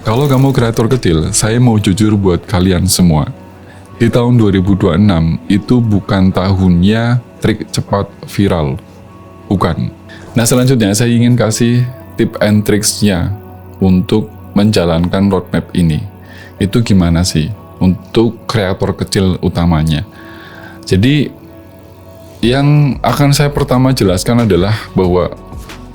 Kalau kamu kreator kecil, saya mau jujur buat kalian semua. Di tahun 2026 itu bukan tahunnya trik cepat viral. Bukan. Nah, selanjutnya saya ingin kasih tip and tricksnya untuk menjalankan roadmap ini. Itu gimana sih untuk kreator kecil utamanya? Jadi yang akan saya pertama jelaskan adalah bahwa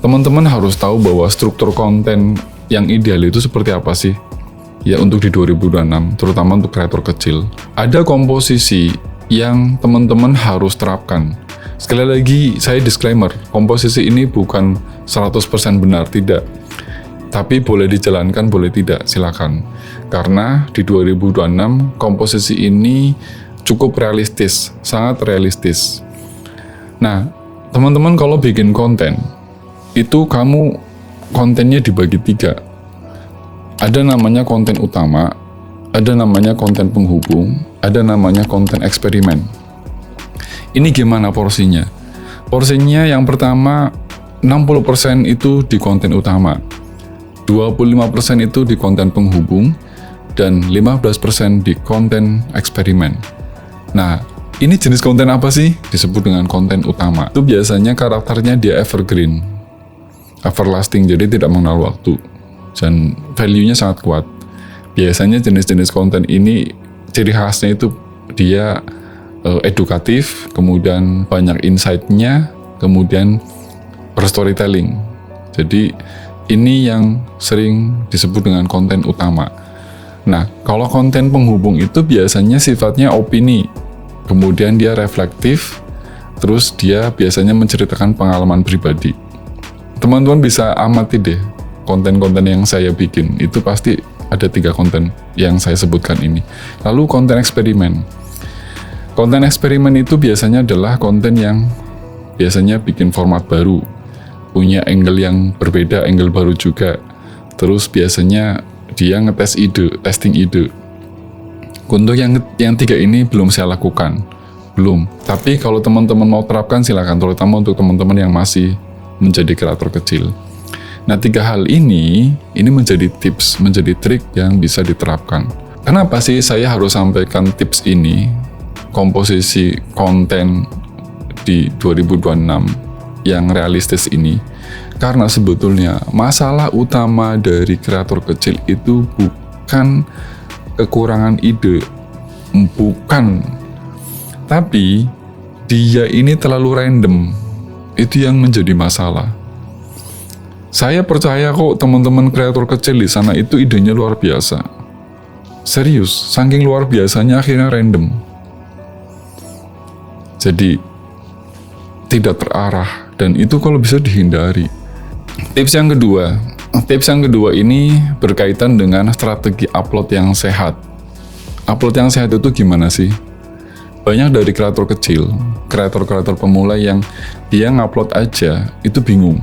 teman-teman harus tahu bahwa struktur konten yang ideal itu seperti apa sih? Ya, untuk di 2026, terutama untuk kreator kecil. Ada komposisi yang teman-teman harus terapkan. Sekali lagi, saya disclaimer, komposisi ini bukan 100% benar, tidak. Tapi boleh dijalankan, boleh tidak, silakan. Karena di 2026, komposisi ini cukup realistis, sangat realistis. Nah, teman-teman kalau bikin konten, itu kamu kontennya dibagi 3. Ada namanya konten utama, ada namanya konten penghubung, ada namanya konten eksperimen. Ini gimana porsinya? Porsinya yang pertama 60% itu di konten utama, 25% itu di konten penghubung, dan 15% di konten eksperimen. Nah, ini jenis konten apa sih? Disebut dengan konten utama. Itu biasanya karakternya dia evergreen, everlasting, jadi tidak mengenal waktu, dan value-nya sangat kuat. Biasanya jenis-jenis konten ini ciri khasnya itu dia edukatif, kemudian banyak insight-nya, kemudian berstorytelling. Jadi ini yang sering disebut dengan konten utama. Nah, kalau konten penghubung itu biasanya sifatnya opini, kemudian dia reflektif, terus dia biasanya menceritakan pengalaman pribadi. Teman-teman bisa amati deh konten-konten yang saya bikin, itu pasti ada 3 konten yang saya sebutkan ini. Lalu konten eksperimen. Konten eksperimen itu biasanya adalah konten yang biasanya bikin format baru, punya angle yang berbeda, angle baru juga. Terus biasanya dia ngetes ide, testing ide. Untuk yang 3 ini belum saya lakukan, belum. Tapi kalau teman-teman mau terapkan silakan, terutama untuk teman-teman yang masih menjadi kreator kecil. Nah, 3 hal ini menjadi tips, menjadi trik yang bisa diterapkan. Kenapa sih saya harus sampaikan tips ini, komposisi konten di 2026 yang realistis ini? Karena sebetulnya masalah utama dari kreator kecil itu bukan kekurangan ide, bukan. Tapi dia ini terlalu random. Itu yang menjadi masalah. Saya percaya kok teman-teman kreator kecil di sana itu idenya luar biasa. Serius, saking luar biasanya akhirnya random. Jadi tidak terarah, dan itu kalau bisa dihindari. Tips yang kedua ini berkaitan dengan strategi upload yang sehat. Upload yang sehat itu gimana sih? Banyak dari kreator kecil, kreator-kreator pemula yang dia ngupload aja, itu bingung.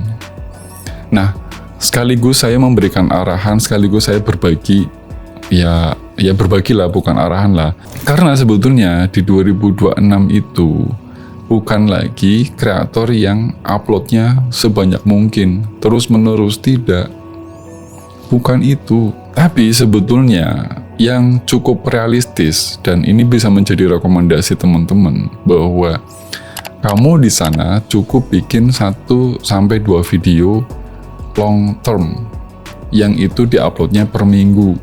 Nah, sekaligus saya memberikan arahan, sekaligus saya berbagi, ya berbagilah, bukan arahan lah. Karena sebetulnya di 2026 itu, bukan lagi kreator yang uploadnya sebanyak mungkin, terus-menerus, tidak. Bukan itu. Tapi sebetulnya yang cukup realistis, dan ini bisa menjadi rekomendasi teman-teman, bahwa kamu di sana cukup bikin 1-2 video long term, yang itu diuploadnya per minggu.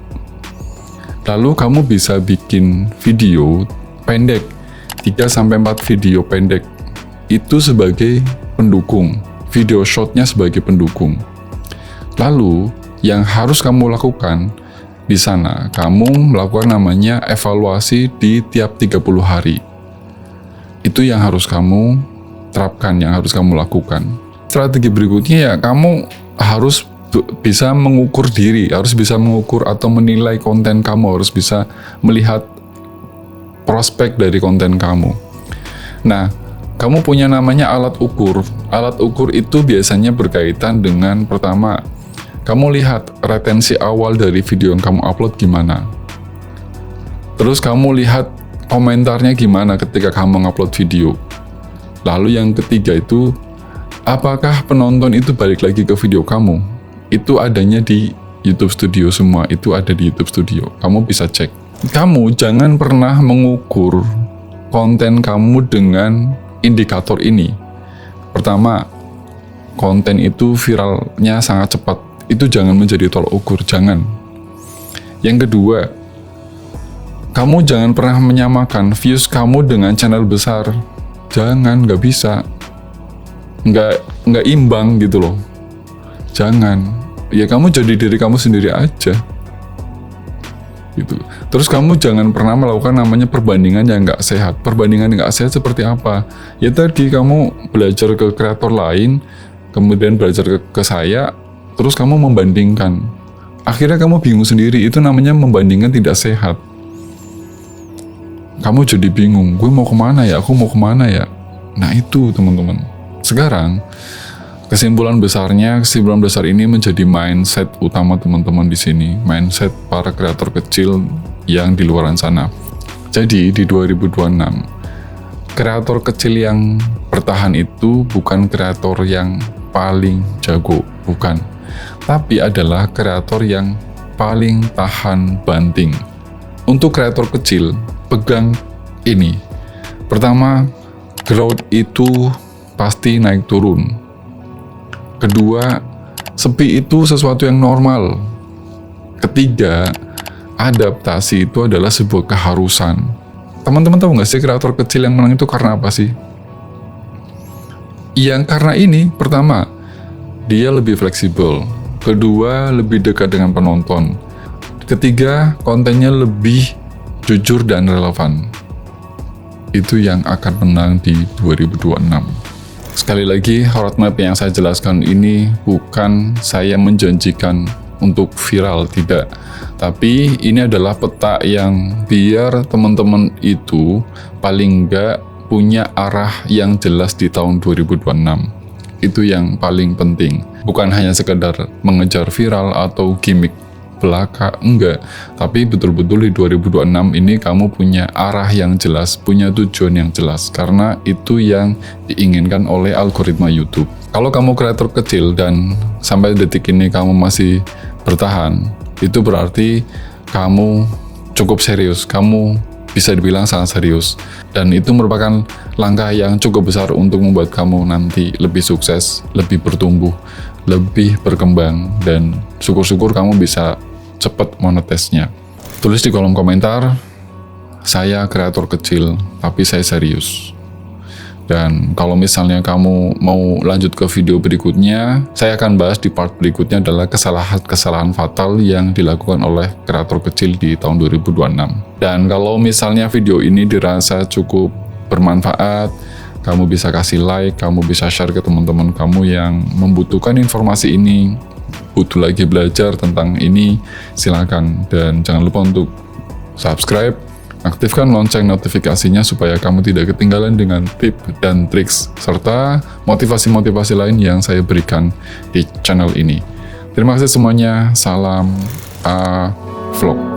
Lalu kamu bisa bikin video pendek, 3-4 video pendek, itu sebagai pendukung, video shortnya sebagai pendukung. Lalu yang harus kamu lakukan di sana, kamu melakukan namanya evaluasi di tiap 30 hari. Itu yang harus kamu terapkan, yang harus kamu lakukan. Strategi berikutnya ya, kamu harus bisa mengukur diri, harus bisa mengukur atau menilai konten kamu, harus bisa melihat prospek dari konten kamu. Nah, kamu punya namanya alat ukur. Alat ukur itu biasanya berkaitan dengan, pertama, kamu lihat retensi awal dari video yang kamu upload gimana. Terus kamu lihat komentarnya gimana ketika kamu ngupload video. Lalu yang ketiga itu, apakah penonton itu balik lagi ke video kamu? Itu adanya di YouTube Studio semua itu ada di YouTube Studio. Kamu bisa cek. Kamu jangan pernah mengukur konten kamu dengan indikator ini. Pertama, konten itu viralnya sangat cepat. Itu jangan menjadi tolak ukur, jangan. Yang kedua, kamu jangan pernah menyamakan views kamu dengan channel besar. Jangan, nggak bisa. Nggak imbang gitu loh. Jangan. Ya kamu jadi diri kamu sendiri aja. Gitu. Terus kamu jangan pernah melakukan namanya perbandingan yang nggak sehat. Perbandingan yang nggak sehat seperti apa? Ya tadi kamu belajar ke kreator lain, kemudian belajar ke saya, terus kamu membandingkan. Akhirnya kamu bingung sendiri, itu namanya membandingkan tidak sehat. Kamu jadi bingung, gue mau kemana ya, aku mau kemana ya. Nah itu teman-teman. Sekarang, kesimpulan besar ini menjadi mindset utama teman-teman di sini. Mindset para kreator kecil yang di luar sana. Jadi di 2026, kreator kecil yang bertahan itu bukan kreator yang paling jago, bukan. Tapi adalah kreator yang paling tahan banting. Untuk kreator kecil, pegang ini. Pertama, growth itu pasti naik turun. Kedua, sepi itu sesuatu yang normal. Ketiga, adaptasi itu adalah sebuah keharusan. Teman-teman tahu nggak sih kreator kecil yang menang itu karena apa sih? Yang karena ini, pertama, dia lebih fleksibel. Kedua, lebih dekat dengan penonton. Ketiga, kontennya lebih jujur dan relevan. Itu yang akan menang di 2026. Sekali lagi, roadmap yang saya jelaskan ini bukan saya menjanjikan untuk viral, tidak. Tapi ini adalah peta yang biar teman-teman itu paling nggak punya arah yang jelas di tahun 2026. Itu yang paling penting. Bukan hanya sekedar mengejar viral atau gimmick belaka, enggak. Tapi betul-betul di 2026 ini kamu punya arah yang jelas, punya tujuan yang jelas. Karena itu yang diinginkan oleh algoritma YouTube. Kalau kamu kreator kecil dan sampai detik ini kamu masih bertahan, itu berarti kamu cukup serius. Kamu bisa dibilang sangat serius. Dan itu merupakan langkah yang cukup besar untuk membuat kamu nanti lebih sukses, lebih bertumbuh, lebih berkembang, dan syukur-syukur kamu bisa cepat monetize-nya. Tulis di kolom komentar, saya kreator kecil, tapi saya serius. Dan kalau misalnya kamu mau lanjut ke video berikutnya, saya akan bahas di part berikutnya adalah kesalahan fatal yang dilakukan oleh kreator kecil di tahun 2026. Dan kalau misalnya video ini dirasa cukup bermanfaat, kamu bisa kasih like, kamu bisa share ke teman-teman kamu yang membutuhkan informasi ini, butuh lagi belajar tentang ini, silakan. Dan jangan lupa untuk subscribe, aktifkan lonceng notifikasinya supaya kamu tidak ketinggalan dengan tip dan triks serta motivasi-motivasi lain yang saya berikan di channel ini. Terima kasih semuanya, salam vlog.